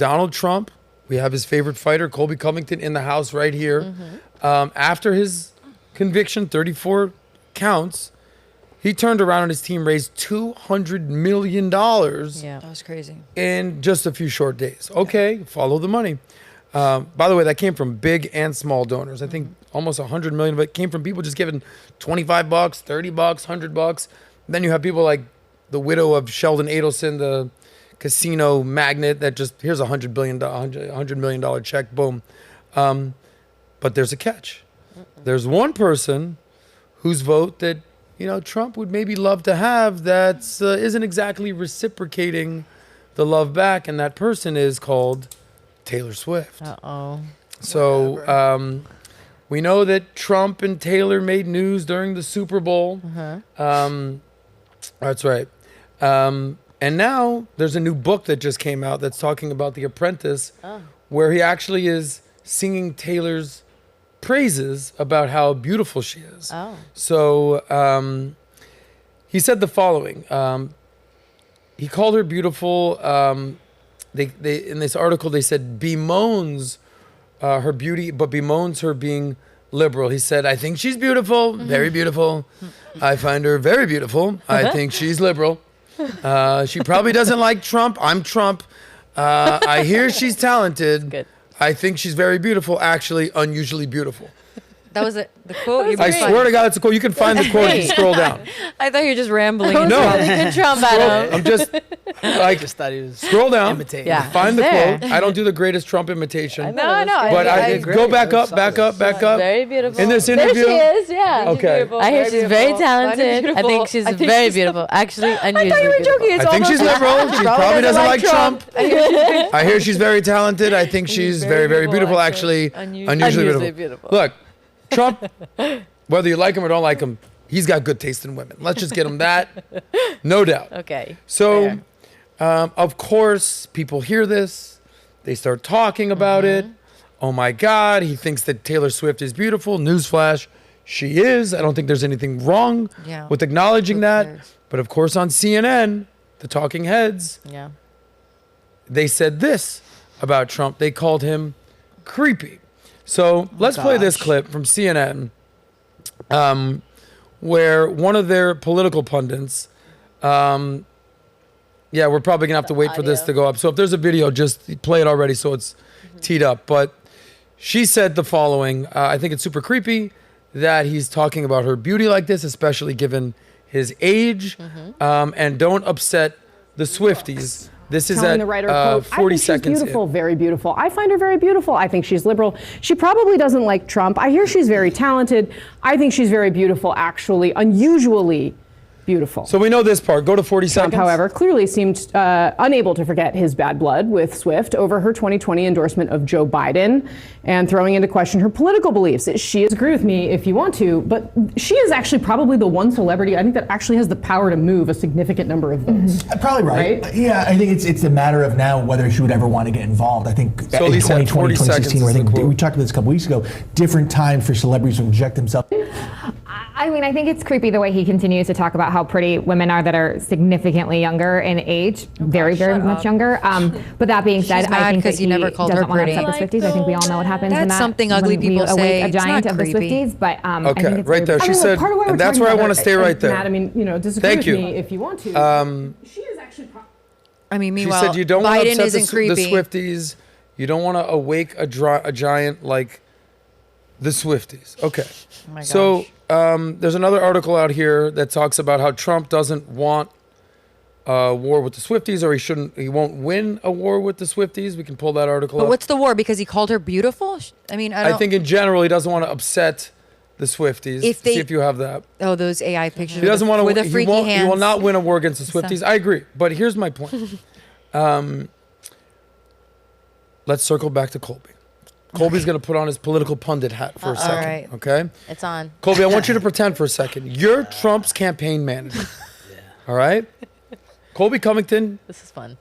Donald Trump. We have his favorite fighter, Colby Covington, in the house right here. After his conviction, 34 counts, he turned around and his team raised $200 million. Yeah, that was crazy. In just a few short days. Okay, follow the money. By the way, that came from big and small donors. I think almost 100 million of it came from people just giving $25, $30, $100. Then you have people like the widow of Sheldon Adelson, the casino magnate that just, here's $100 million check, boom. But there's a catch. There's one person whose vote that, Trump would maybe love to have that isn't exactly reciprocating the love back, and that person is called Taylor Swift. Uh-oh. So we know that Trump and Taylor made news during the Super Bowl. That's right. And now there's a new book that just came out that's talking about The Apprentice, where he actually is singing Taylor's praises about how beautiful she is. Oh. So he said the following. He called her beautiful. They in this article, they said bemoans her beauty, but bemoans her being liberal. He said, I think she's beautiful, very beautiful. I find her very beautiful. I think she's liberal. She probably doesn't like Trump. I'm Trump. I hear she's talented. Good. I think she's very beautiful, actually unusually beautiful. That was it. The quote. I swear to God, it's a quote. You can find the quote if you scroll down. I thought you were just rambling. No. Good Trump, Adam. I'm just like, Just thought he was scroll down. imitating. Yeah. Find the There. quote. I don't do the greatest Trump imitation. No. But I agree. go back That was up, back up, back up. Very beautiful. In this There interview. she is, yeah. Okay. I hear she's very talented. I think she's very beautiful. Actually, unusually I thought you were beautiful. joking. I think she's liberal. She probably doesn't like Trump. I hear she's very talented. I think she's very, very beautiful, actually. Unusually beautiful. Look, Trump, whether you like him or don't like him, he's got good taste in women. Let's just get him that. No doubt. Okay. So, of course, people hear this. They start talking about it. Oh, my God. He thinks that Taylor Swift is beautiful. Newsflash. She is. I don't think there's anything wrong with acknowledging that. But, of course, on CNN, the talking heads, they said this about Trump. They called him creepy. So let's play this clip from CNN where one of their political pundits, we're probably going to have to wait for this to go up. So if there's a video, just play it already so it's teed up. But she said the following. I think it's super creepy that he's talking about her beauty like this, especially given his age. And don't upset the Swifties. This is Telling at the writer, quote, 40 I think seconds she's beautiful, in. very beautiful. I find her very beautiful. I think she's liberal. She probably doesn't like Trump. I hear she's very talented. I think she's very beautiful, actually, unusually beautiful. So we know this part. Go to 40 Trump, seconds. however, clearly seemed unable to forget his bad blood with Swift over her 2020 endorsement of Joe Biden and throwing into question her political beliefs. She is, agree with me if you want to, but she is actually probably the one celebrity I think that actually has the power to move a significant number of votes. Probably right. Yeah, I think it's a matter of now whether she would ever want to get involved. I think So in Lisa, 2020, 40 2016, where I seconds is think the quote. we talked about this a couple weeks ago, different time for celebrities to inject themselves. I mean, I think it's creepy the way he continues to talk about how pretty women are that are significantly younger in age, very much younger. But that being said, I think that you never called her doesn't want to pretty. upset the Swifties. I think we all know what happens in That's that. something ugly when people we awake say. a It's giant not of the creepy. Swifties, but I think Okay, it's right there. She said, part of why we're and that's talking where I about want to it, stay right there. Matt, I mean, disagree Thank with you. me if you want to. She is actually. I mean, She meanwhile, said you don't want to Biden upset isn't the creepy. Swifties. You don't want to awake a giant like the Swifties. Okay. Oh my So gosh. there's another article out here that talks about how Trump doesn't want a war with the Swifties, or he won't win a war with the Swifties. We can pull that article But up. what's the war? Because he called her beautiful? I mean, I don't. I think in general he doesn't want to upset the Swifties. If they- See if you have that. Oh, those AI pictures. He doesn't want to. with the freaky He hands. will not win a war against the Swifties. I agree, but here's my point. Let's circle back to Colby. Colby's going to put on his political pundit hat for a second. right. Okay, It's on. Colby, I want you to pretend for a second. You're Trump's campaign manager. All right, Colby Covington, This is fun.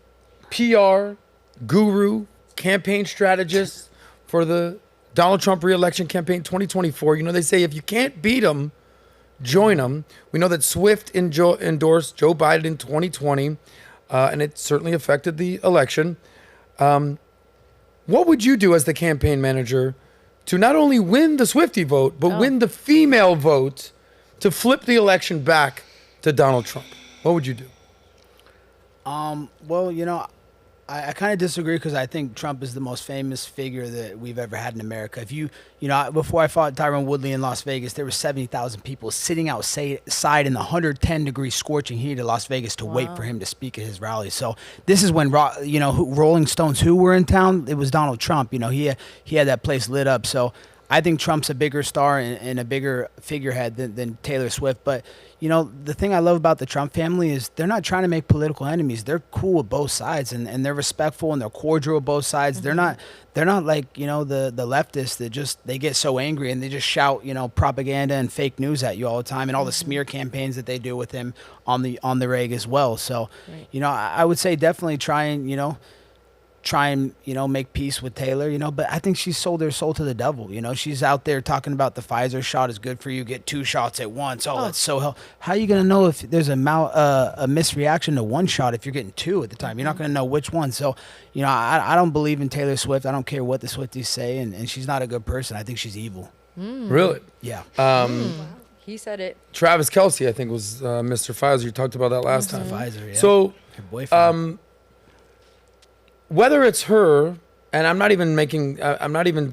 PR guru, campaign strategist for the Donald Trump re-election campaign 2024. You know, they say if you can't beat him, join him. We know that Swift endorsed Joe Biden in 2020, and it certainly affected the election. What would you do as the campaign manager to not only win the Swiftie vote, but win the female vote to flip the election back to Donald Trump? What would you do? Well, I kind of disagree because I think Trump is the most famous figure that we've ever had in America. If before I fought Tyron Woodley in Las Vegas, there were 70,000 people sitting outside in the 110-degree scorching heat of Las Vegas to wait for him to speak at his rally. So this is when, Rolling Stones, who were in town, it was Donald Trump. He had that place lit up. So I think Trump's a bigger star and a bigger figurehead than Taylor Swift. But, the thing I love about the Trump family is they're not trying to make political enemies. They're cool with both sides and they're respectful and they're cordial with both sides. They're not like, the leftists that they get so angry and they just shout, propaganda and fake news at you all the time and all the smear campaigns that they do with him on the reg as well. So, I would say definitely try and make peace with Taylor, but I think she's sold her soul to the devil. She's out there talking about the Pfizer shot is good for you, get 2 shots at once. That's so hell. How are you going to know if there's a misreaction to 1 shot if you're getting 2 at the time? You're not going to know which one. So, I don't believe in Taylor Swift. I don't care what the Swifties say, and she's not a good person. I think she's evil. Really? Yeah. He said it. Travis Kelce, I think, was Mr. Pfizer. You talked about that last time. Pfizer, yeah. So, her boyfriend. Whether it's her, and I'm not even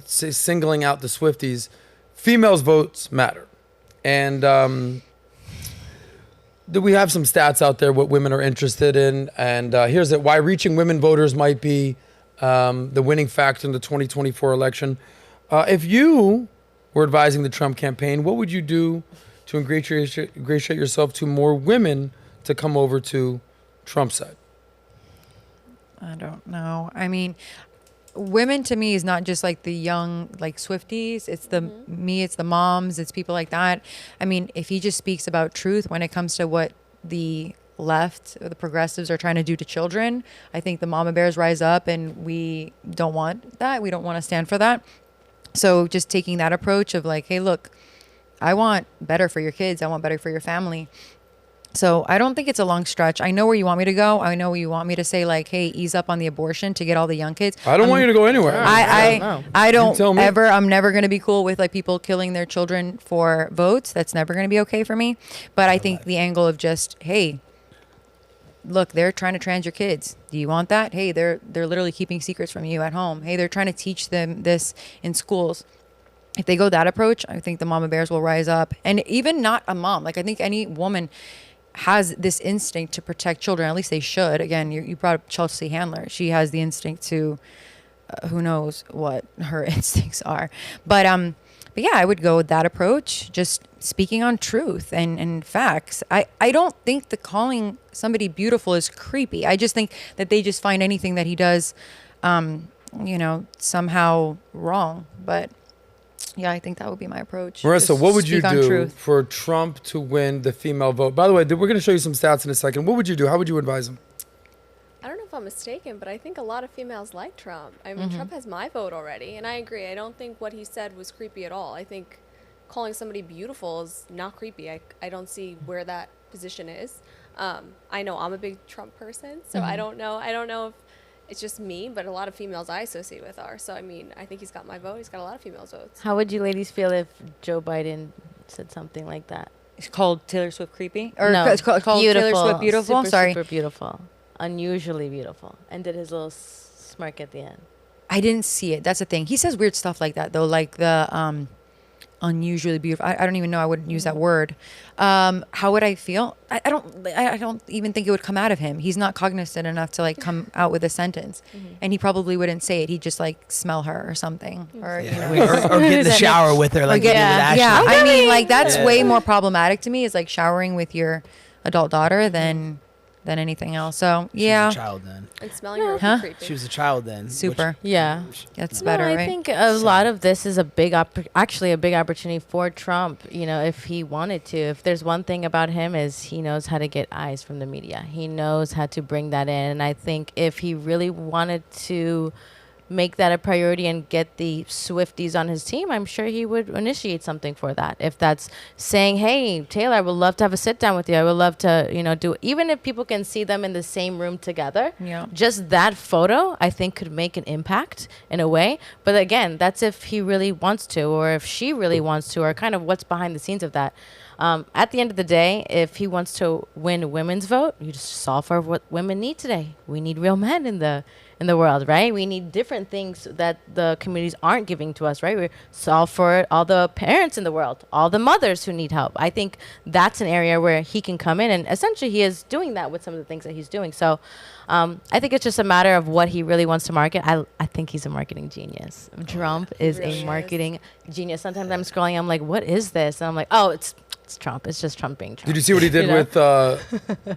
singling out the Swifties, females' votes matter. And we have some stats out there, what women are interested in. And here's it, why reaching women voters might be the winning factor in the 2024 election. If you were advising the Trump campaign, what would you do to ingratiate yourself to more women to come over to Trump's side? I don't know. I mean, women to me is not just like the young, like Swifties. It's it's the moms, it's people like that. I mean, if he just speaks about truth when it comes to what the left or the progressives are trying to do to children, I think the mama bears rise up and we don't want that. We don't want to stand for that. So just taking that approach of like, hey, look, I want better for your kids. I want better for your family. So I don't think it's a long stretch. I know where you want me to go. I know where you want me to say like, hey, ease up on the abortion to get all the young kids. I don't want you to go anywhere. I don't ever, I'm never going to be cool with like people killing their children for votes. That's never going to be okay for me. But I think the angle of just, hey, look, they're trying to trans your kids. Do you want that? Hey, they're literally keeping secrets from you at home. Hey, they're trying to teach them this in schools. If they go that approach, I think the mama bears will rise up. And even not a mom, like I think any woman has this instinct to protect children. At least they should. Again, you brought up Chelsea Handler. She has the instinct to, who knows what her instincts are. But yeah, I would go with that approach. Just speaking on truth and facts. I don't think the calling somebody beautiful is creepy. I just think that they just find anything that he does, somehow wrong. But yeah, I think that would be my approach. Marissa, Just what would you do truth. for Trump to win the female vote? By the way, we're going to show you some stats in a second. What would you do? How would you advise him? I don't know if I'm mistaken, but I think a lot of females like Trump. I mean, Trump has my vote already, and I agree. I don't think what he said was creepy at all. I think calling somebody beautiful is not creepy. I don't see where that position is. I know I'm a big Trump person, so I don't know if it's just me, but a lot of females I associate with are. So, I mean, I think he's got my vote. He's got a lot of females' votes. How would you ladies feel if Joe Biden said something like that? It's called Taylor Swift creepy? Or no, it's called beautiful, Taylor Swift beautiful? Sorry. Super beautiful. Unusually beautiful. And did his little smirk at the end. I didn't see it. That's the thing. He says weird stuff like that, though, like the unusually beautiful. I don't even know. I wouldn't use that word. How would I feel? I don't even think it would come out of him. He's not cognizant enough to like come out with a sentence, and he probably wouldn't say it. He'd just like smell her or something, or or get in the shower with her, like yeah. I mean, like that's way more problematic to me. Is like showering with your adult daughter than anything else. So yeah, she was a child then. And smelling her would be creepy. She was a child then. Super. Yeah, that's better. I right? think a lot of this is a big opportunity for Trump. If he wanted to. If there's one thing about him is he knows how to get eyes from the media. He knows how to bring that in. And I think if he really wanted to make that a priority and get the Swifties on his team, I'm sure he would initiate something for that. If that's saying, hey, Taylor, I would love to have a sit down with you. I would love to, do, even if people can see them in the same room together, just that photo, I think could make an impact in a way. But again, that's if he really wants to, or if she really wants to, or kind of what's behind the scenes of that. At the end of the day, if he wants to win women's vote, you just solve for what women need today. We need real men in the world, right? We need different things that the communities aren't giving to us, right? We solve for all the parents in the world, all the mothers who need help. I think that's an area where he can come in, and essentially he is doing that with some of the things that he's doing. So I think it's just a matter of what he really wants to market. I think he's a marketing genius. Trump is a marketing genius. Sometimes I'm scrolling, I'm like, what is this? And I'm like, oh, it's Trump. It's just Trump being Trump. Did you see what he did with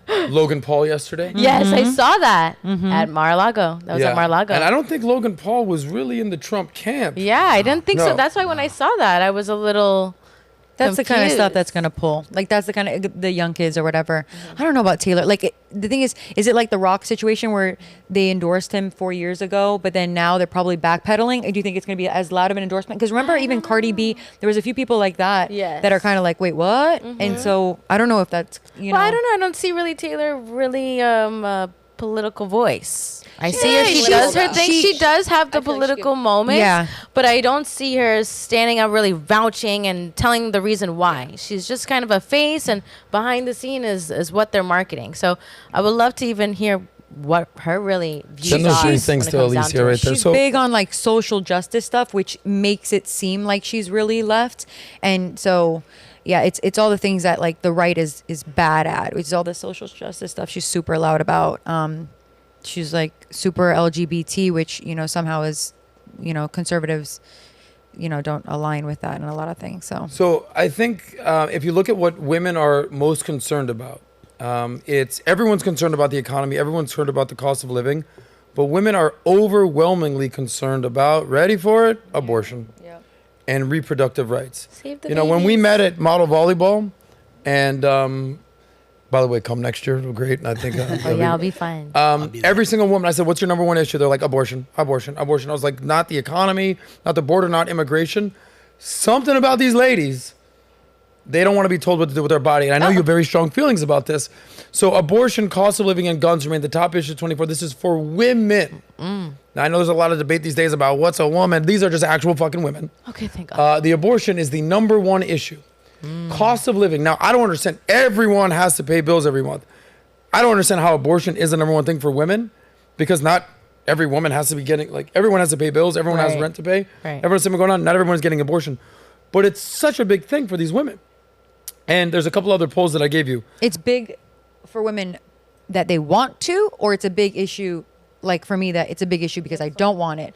Logan Paul yesterday? Yes, I saw that at Mar-a-Lago. That was at Mar-a-Lago. And I don't think Logan Paul was really in the Trump camp. Yeah, I didn't think so. That's why when I saw that, I was a little That's confused. the kind of stuff that's going to pull. Like, that's the kind of, the young kids or whatever. I don't know about Taylor. Like, the thing is it like the Rock situation where they endorsed him 4 years ago, but then now they're probably backpedaling? Do you think it's going to be as loud of an endorsement? Because remember, even Cardi B, there was a few people like that that are kind of like, wait, what? And so I don't know if that's, you know. I don't know. I don't see really Taylor really a political voice. I see her. She does her thing. She does have the political moments. Yeah. But I don't see her standing up really vouching and telling the reason why. She's just kind of a face, and behind the scene is what they're marketing. So I would love to even hear what her really views are. Things to Alicia right there. She's big on like social justice stuff, which makes it seem like she's really left. And so, yeah, it's all the things that like the right is bad at, which is all the social justice stuff she's super loud about. She's like super LGBT, which, you know, somehow is, you know, conservatives, you know, don't align with that in a lot of things. So I think if you look at what women are most concerned about, it's everyone's concerned about the economy. Everyone's concerned about the cost of living. But women are overwhelmingly concerned about, ready for it, abortion and reproductive rights. Save the you know, when we met at Model Volleyball, and by the way, come next year, it'll be great. And I think I'll be fine. Every single woman, I said, what's your number one issue? They're like, abortion, abortion, abortion. I was like, not the economy, not the border, not immigration. Something about these ladies, they don't want to be told what to do with their body. And I know you have very strong feelings about this. So abortion, cost of living, and guns remain the top issue 24. This is for women. Now, I know there's a lot of debate these days about what's a woman. These are just actual fucking women. Okay, thank God. The abortion is the number one issue. Cost of living. Now, I don't understand. Everyone has to pay bills every month. I don't understand how abortion is the number one thing for women, because not every woman has to be getting, like, everyone has to pay bills. Everyone has rent to pay. Everyone's something going on. Not everyone's getting abortion. But it's such a big thing for these women. And there's a couple other polls that I gave you. it's big for women that they want to, or it's a big issue, like for me, that it's a big issue because I don't want it.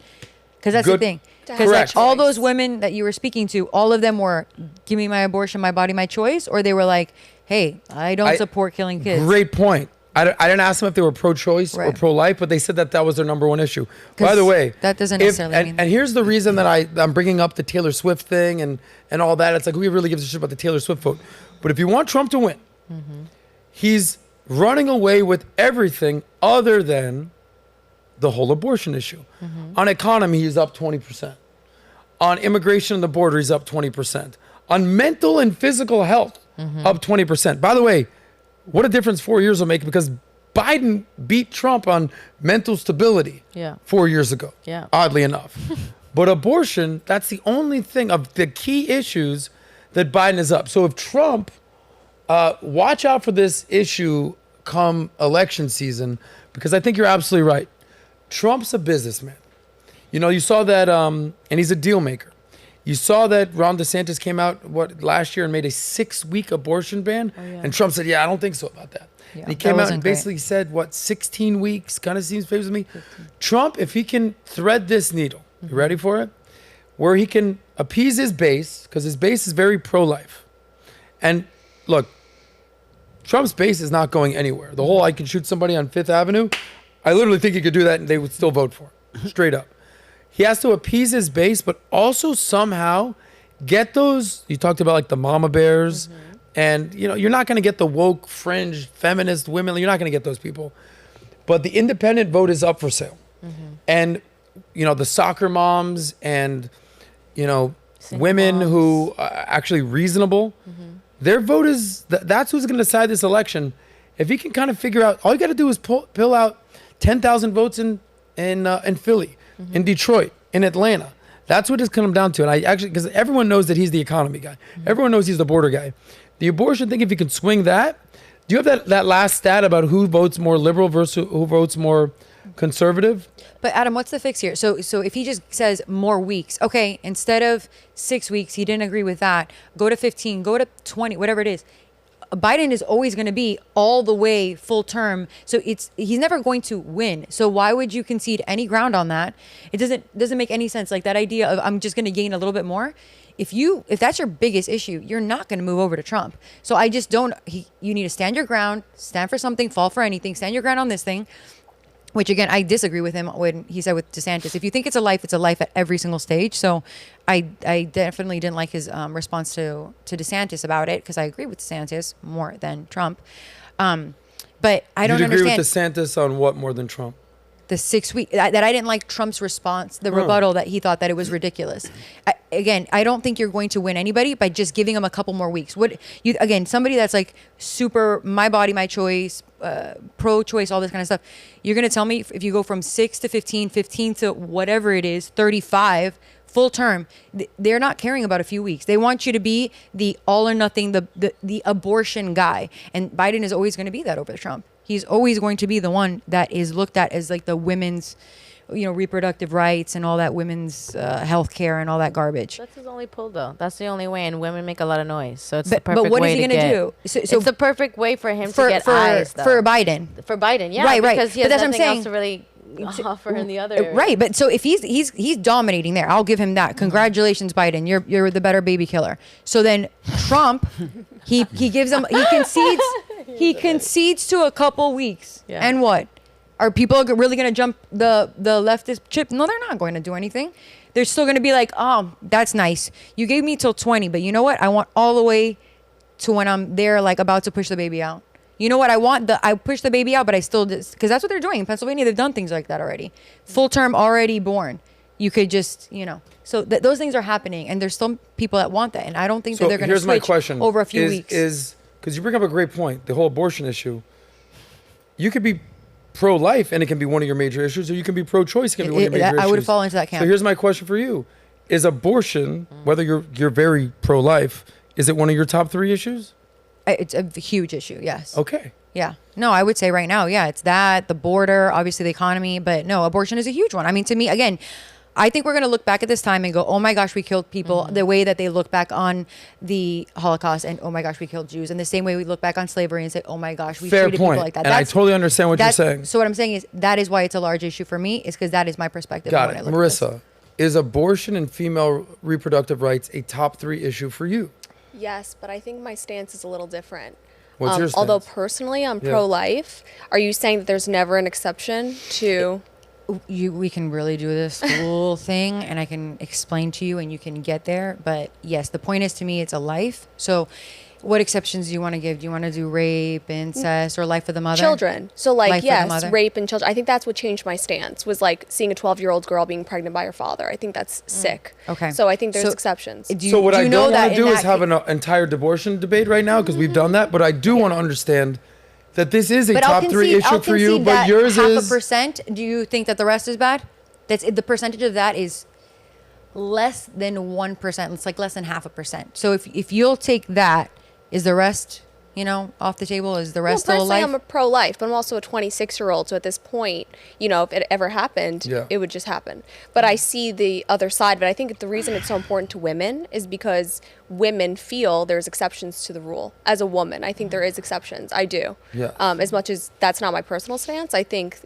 Because that's the thing. Because like, all those women that you were speaking to, all of them were, give me my abortion, my body, my choice. Or they were like, hey, I don't support killing kids. Great point. I didn't ask them if they were pro-choice or pro-life, but they said that was their number one issue. By the way, that doesn't necessarily mean. And here's the reason that I'm bringing up the Taylor Swift thing and all that. It's like, who really gives a shit about the Taylor Swift vote? But if you want Trump to win, he's running away with everything other than the whole abortion issue. On economy, he's up 20%. On immigration and the border, he's up 20%. On mental and physical health, up 20%. By the way, what a difference 4 years will make, because Biden beat Trump on mental stability 4 years ago, oddly enough. But abortion, that's the only thing of the key issues that Biden is up. So if Trump, watch out for this issue come election season, because I think you're absolutely right. Trump's a businessman. You know, you saw that, and he's a deal maker. You saw that Ron DeSantis came out last year and made a 6-week abortion ban, and Trump said, "Yeah, I don't think so about that." And he came out and basically said, 16 weeks? Kind of seems favors me. 15. Trump, if he can thread this needle, you ready for it? Where he can appease his base, because his base is very pro-life. And look, Trump's base is not going anywhere. The whole I can shoot somebody on Fifth Avenue, I literally think he could do that and they would still vote for him, straight up. He has to appease his base, but also somehow get those, you talked about like the mama bears, and you know, you're not going to get the woke, fringe, feminist women, you're not going to get those people. But the independent vote is up for sale. And the soccer moms and, Single women moms. who are actually reasonable, their vote that's who's going to decide this election. If he can kind of figure out, all you got to do is pill out 10,000 votes in Philly, in Detroit, in Atlanta. That's what it's come down to. And because everyone knows that he's the economy guy. Everyone knows he's the border guy. The abortion thing, if you can swing that, do you have that last stat about who votes more liberal versus who votes more conservative? But Adam, what's the fix here? So if he just says more weeks, okay, instead of 6 weeks, he didn't agree with that. Go to 15, go to 20, whatever it is. Biden is always going to be all the way full term. So he's never going to win. So why would you concede any ground on that? It doesn't make any sense. Like that idea of I'm just going to gain a little bit more. If that's your biggest issue, you're not going to move over to Trump. So I just don't, you need to stand your ground, stand for something, fall for anything, stand your ground on this thing. Which again, I disagree with him when he said with DeSantis, if you think it's a life at every single stage. So I definitely didn't like his response to DeSantis about it, because I agree with DeSantis more than Trump. But I don't You'd agree understand with DeSantis on what more than Trump? the 6 week that I didn't like Trump's response, the rebuttal that he thought that it was ridiculous. I don't think you're going to win anybody by just giving them a couple more weeks. Somebody that's like super my body, my choice, pro-choice, all this kind of stuff. You're going to tell me if you go from 6 to 15 to whatever it is, 35 full term, they're not caring about a few weeks. They want you to be the all or nothing, the abortion guy. And Biden is always going to be that over Trump. He's always going to be the one that is looked at as like the women's, reproductive rights and all that women's health care and all that garbage. That's his only pull, though. That's the only way, and women make a lot of noise. So it's the But perfect what way is he to going to get. do? So It's the perfect way for him to get eyes, though. for Biden. For Biden, yeah. Right. Because he has But that's what I'm nothing saying. else to really offer in the other. Right, but so if he's dominating there, I'll give him that. Congratulations, Biden. You're the better baby killer. So then Trump, he gives him he concedes to a couple weeks. Yeah. And what? Are people really going to jump the leftist chip? No, they're not going to do anything. They're still going to be like, oh, that's nice. You gave me till 20, but you know what? I want all the way to when I'm there, like about to push the baby out. You know what? I push the baby out, but I still, because that's what they're doing in Pennsylvania. They've done things like that already. Full term, already born. You could just, so those things are happening, and there's some people that want that, and I don't think that they're going to switch my question. over a few weeks. Because you bring up a great point, the whole abortion issue. You could be pro-life, and it can be one of your major issues, or you can be pro-choice, it can be one of your major issues. I would fall into that camp. So here's my question for you: is abortion, whether you're very pro-life, is it one of your top 3 issues? It's a huge issue, yes. Okay. Yeah. No, I would say right now, yeah, it's that, the border, obviously the economy, but no, abortion is a huge one. I mean, to me, again, I think we're going to look back at this time and go, oh my gosh, we killed people, the way that they look back on the Holocaust, and oh my gosh, we killed Jews. And the same way we look back on slavery and say, oh my gosh, we treated people like that. And I totally understand what you're saying. So what I'm saying is that is why it's a large issue for me, is because that is my perspective. Got it. Marissa, is abortion and female reproductive rights a top 3 issue for you? Yes, but I think my stance is a little different. What's your stance? Although personally I'm pro-life, are you saying that there's never an exception to... We can really do this whole thing, and I can explain to you, and you can get there. But yes, the point is, to me, it's a life. So what exceptions do you want to give? Do you want to do rape, incest, or life of the mother? Children. So like, Life of the yes, mother? rape and children. I think that's what changed my stance, was like seeing a 12-year-old girl being pregnant by her father. I think that's sick. Okay. So I think there's exceptions. What I don't want to do is have an entire abortion debate right now, because we've done that. But I do want to understand that this is a top 3 issue for you, but yours is... 0.5%. Do you think that the rest is bad? The percentage of that is less than 1%. It's like less than 0.5%. So if you'll take that, is the rest, off the table? Is the rest still alive? Personally, I'm a pro-life, but I'm also a 26-year-old. So at this point, if it ever happened, it would just happen. But I see the other side. But I think the reason it's so important to women is because women feel there's exceptions to the rule. As a woman, I think there is exceptions. I do. Yeah. As much as that's not my personal stance, I think,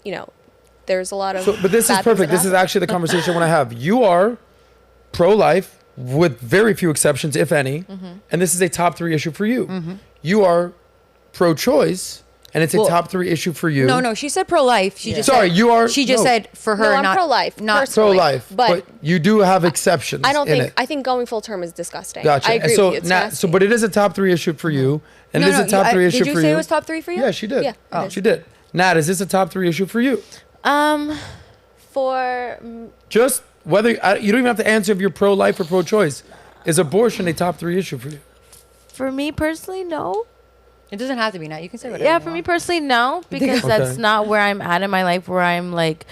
there's a lot of... But this is perfect. This is actually the conversation I want to have. You are pro-life with very few exceptions, if any. And this is a top 3 issue for you. You are pro-choice, and it's a top 3 issue for you. No, she said pro-life. She just Sorry, said, you are... She just said for her, No, I'm not pro-life, not personally. Pro-life, but you do have exceptions. I don't in think... it. I think going full term is disgusting. Gotcha. I agree with you. It's nasty. But it is a top 3 issue for you, and it is a top 3 issue for you. Did you say it was top 3 for you? Yeah, she did. Yeah, it is. She did. Nat, is this a top 3 issue for you? Just whether, you don't even have to answer if you're pro-life or pro-choice. Is abortion a top 3 issue for you? For me personally, no. It doesn't have to be now. You can say whatever. Yeah, you for me want. personally, no, because that's not where I'm at in my life, where I'm like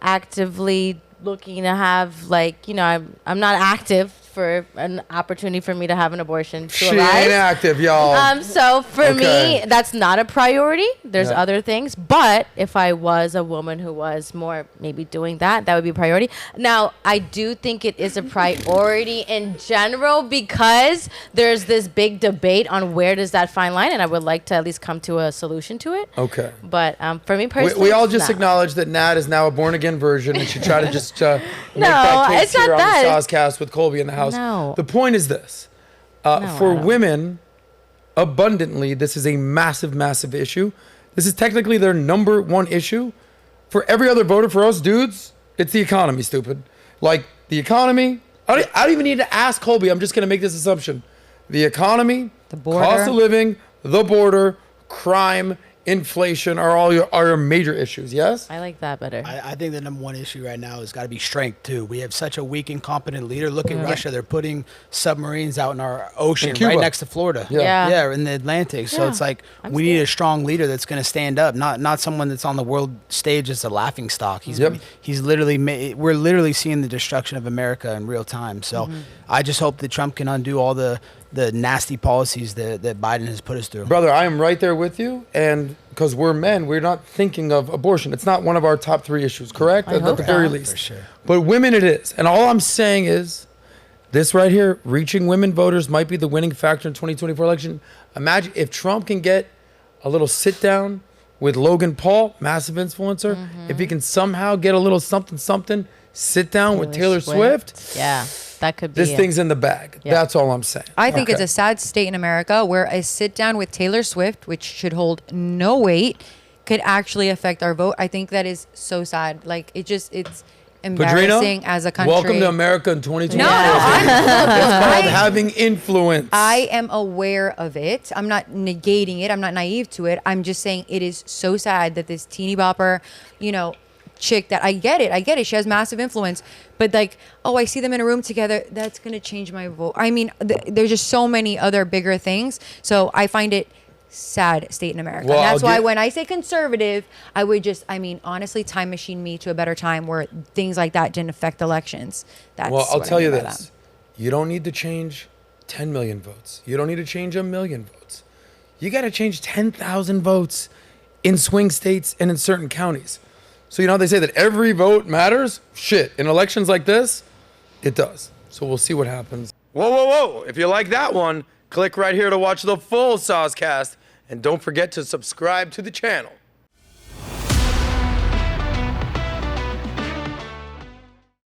actively looking to have, like, you know, I'm not active for an opportunity for me to have an abortion to She arise. ain't active, y'all. So for me, that's not a priority. There's other things. But if I was a woman who was more maybe doing that, that would be a priority. Now, I do think it is a priority in general because there's this big debate on where does that fine line, and I would like to at least come to a solution to it. Okay. But for me personally, we all just acknowledge that Nat is now a born-again version, and she tried to just make No, that case it's not here that. on the SOSCAST with Colby in the house. No. The point is this. For women, abundantly, this is a massive, massive issue. This is technically their number 1 issue. For every other voter, for us dudes, it's the economy, stupid. Like, the economy, I don't even need to ask Colby. I'm just going to make this assumption. The economy, The border. cost of living, the border, crime, inflation are all your major issues, yes? I like that better. I think the number 1 issue right now has got to be strength too. We have such a weak, incompetent leader. Look at Russia; they're putting submarines out in our ocean, Cuba. right next to Florida. Yeah. In the Atlantic. So Yeah. it's like we need a strong leader that's going to stand up, not someone that's on the world stage as a laughing stock. He's literally we're literally seeing the destruction of America in real time. So I just hope that Trump can undo all the nasty policies that Biden has put us through. Brother, I am right there with you, and because we're men, we're not thinking of abortion. It's not one of our top 3 issues, correct? At the very least. For sure. But women it is. And all I'm saying is, this right here, reaching women voters might be the winning factor in 2024 election. Imagine if Trump can get a little sit down with Logan Paul, massive influencer, if he can somehow get a little something, sit down with Taylor Swift. Yeah, that could be This thing's in the bag. Yeah. That's all I'm saying. I think it's a sad state in America where a sit down with Taylor Swift, which should hold no weight, could actually affect our vote. I think that is so sad. Like it's embarrassing as a country. Welcome to America in 2024. No, It's called having influence. I am aware of it. I'm not negating it. I'm not naive to it. I'm just saying it is so sad that this teeny bopper, chick that I get it. She has massive influence, but like, oh, I see them in a room together. That's going to change my vote. I mean, there's just so many other bigger things. So I find it sad state in America. Well, And that's why when I say conservative, I would honestly time machine me to a better time where things like that didn't affect elections. That's Well, I'll what I tell you mean by this. You don't need to change 10 million votes. You don't need to change 1 million votes. You got to change 10,000 votes in swing states and in certain counties. So, they say that every vote matters? Shit. In elections like this, it does. So we'll see what happens. Whoa. If you like that one, click right here to watch the full SOSCAST. And don't forget to subscribe to the channel.